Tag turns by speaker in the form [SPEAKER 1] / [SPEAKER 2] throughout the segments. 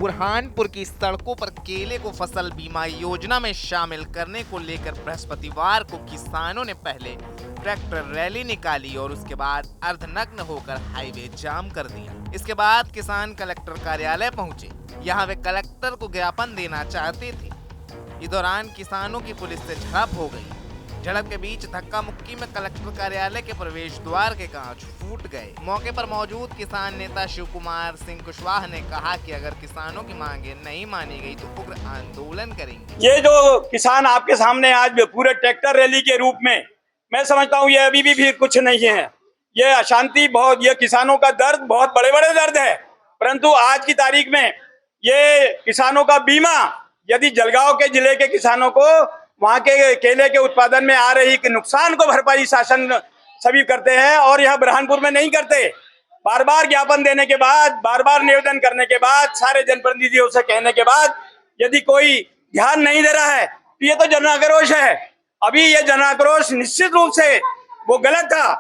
[SPEAKER 1] बुरहानपुर की सड़कों पर केले को फसल बीमा योजना में शामिल करने को लेकर बृहस्पतिवार को किसानों ने पहले ट्रैक्टर रैली निकाली और उसके बाद अर्धनग्न होकर हाईवे जाम कर दिया। इसके बाद किसान कलेक्टर कार्यालय पहुंचे। यहां वे कलेक्टर को ज्ञापन देना चाहते थे। इस दौरान किसानों की पुलिस से झड़प हो गई। झड़प के बीच धक्का मुक्की में कलेक्टर कार्यालय के प्रवेश द्वार के कांच फूट गए। मौके पर मौजूद किसान नेता शिव कुमार सिंह कुशवाहा ने कहा कि अगर किसानों की मांगे नहीं मानी गई तो उग्र आंदोलन करेंगे।
[SPEAKER 2] ये जो किसान आपके सामने आज पूरे ट्रैक्टर रैली के रूप में, मैं समझता हूँ ये अभी भी कुछ नहीं है। ये अशांति बहुत, ये किसानों का दर्द बहुत बड़े बड़े दर्द है, परंतु आज की तारीख में ये किसानों का बीमा, यदि जलगांव के जिले के किसानों को वहां के केले के उत्पादन में आ रही नुकसान को भरपाई शासन सभी करते हैं और यह बुरहानपुर में नहीं करते। बार बार ज्ञापन देने के बाद, बार बार निवेदन करने के बाद, सारे जनप्रतिनिधियों से कहने के बाद यदि कोई ध्यान नहीं दे रहा है तो ये तो जन आक्रोश है। अभी ये जन आक्रोश निश्चित रूप से वो गलत था,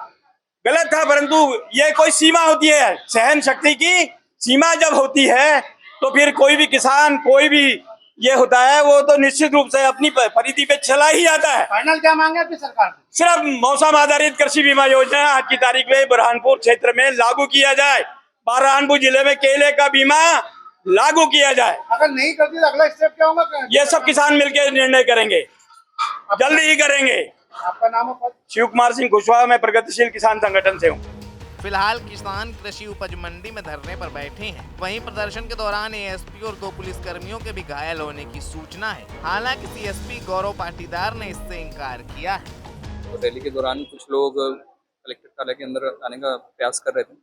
[SPEAKER 2] परंतु ये कोई सीमा होती है, सहन शक्ति की सीमा जब होती है तो फिर कोई भी किसान, कोई भी ये होता है, वो तो निश्चित रूप से अपनी परिधि पे चला ही जाता है।
[SPEAKER 3] फाइनल क्या मांगे आपकी सरकार से?
[SPEAKER 2] सिर्फ मौसम आधारित कृषि बीमा योजना आज की तारीख में बुरहानपुर क्षेत्र में लागू किया जाए। बुरहानपुर जिले में केले का बीमा लागू किया जाए।
[SPEAKER 3] अगर नहीं करती तो अगला स्टेप क्या होगा?
[SPEAKER 2] ये सब किसान मिलकर निर्णय करेंगे, जल्दी ही करेंगे।
[SPEAKER 3] आपका नाम है?
[SPEAKER 2] शिव कुमार सिंह कुशवाहा, मैं प्रगतिशील किसान संगठन से हूँ।
[SPEAKER 1] फिलहाल किसान कृषि उपज मंडी में धरने पर बैठे हैं। वहीं प्रदर्शन के दौरान एएसपी और 2 पुलिसकर्मियों के भी घायल होने की सूचना है। हालांकि सीएसपी गौरव पाटीदार ने इससे इनकार किया है।
[SPEAKER 4] तो रैली के दौरान कुछ लोग कलेक्टर कार्यालय के अंदर आने का प्रयास कर रहे थे,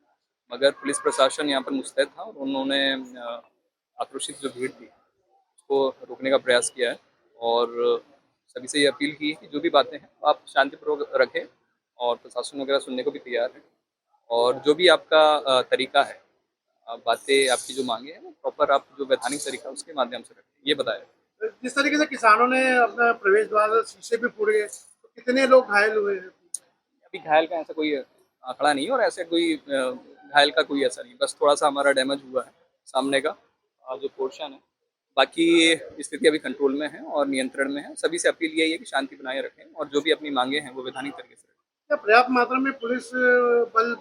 [SPEAKER 4] मगर पुलिस प्रशासन यहाँ पर मुस्तैद था और उन्होंने आक्रोशित जो भीड़ थी उसको रोकने का प्रयास किया है और सभी से ये अपील की है कि जो भी बातें हैं आप शांतिपूर्वक रखें और प्रशासन वगैरह सुनने को भी तैयार है और जो भी आपका तरीका है, बातें आपकी जो मांगे हैं वो प्रॉपर आप जो वैधानिक तरीका उसके माध्यम से रखें, ये बताया।
[SPEAKER 3] जिस तरीके से किसानों ने अपना प्रवेश द्वार शीशे भी फोड़ गए, तो कितने लोग घायल हुए हैं?
[SPEAKER 4] अभी घायल का ऐसा कोई आंकड़ा नहीं है और ऐसे कोई घायल का कोई असर नहीं, बस थोड़ा सा हमारा डैमेज हुआ है सामने का जो पोर्शन है। बाकी स्थिति अभी कंट्रोल में है और नियंत्रण में है। सभी से अपील यही है कि शांति बनाए रखें और जो भी अपनी मांगे हैं वो वैधानिक तरीके से रखें।
[SPEAKER 3] क्या पर्याप्त मात्रा में पुलिस बल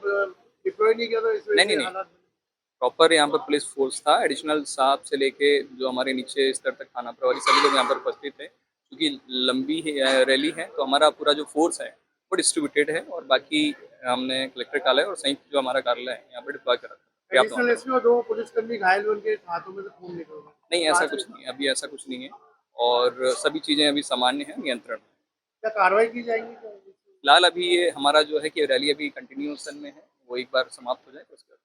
[SPEAKER 3] डिप्लॉय नहीं किया था इस वजह से?
[SPEAKER 4] नहीं, प्रॉपर यहाँ पर पुलिस फोर्स था। एडिशनल साहब से लेके जो हमारे नीचे स्तर तक थाना प्रभारी सभी लोग यहाँ पर उपस्थित थे। क्योंकि लंबी रैली है तो हमारा पूरा जो फोर्स है वो डिस्ट्रीब्यूटेड है और बाकी हमने कलेक्टर कार्यालय और संयुक्त जो हमारा कार्यालय है यहाँ पर डिप्लॉय करा था।
[SPEAKER 3] एडिशनल एसपी और 2 पुलिसकर्मी घायल हुए, उनके हाथों में से खून निकल रहा है।
[SPEAKER 4] नहीं, ऐसा कुछ नहीं है, अभी ऐसा कुछ नहीं है और सभी चीज़ें अभी सामान्य हैं, नियंत्रण में।
[SPEAKER 3] क्या कार्रवाई की जाएगी?
[SPEAKER 4] फिलहाल अभी ये हमारा जो है कि रैली अभी कंटिन्यूएशन में है, वो एक बार समाप्त हो जाए तो उसके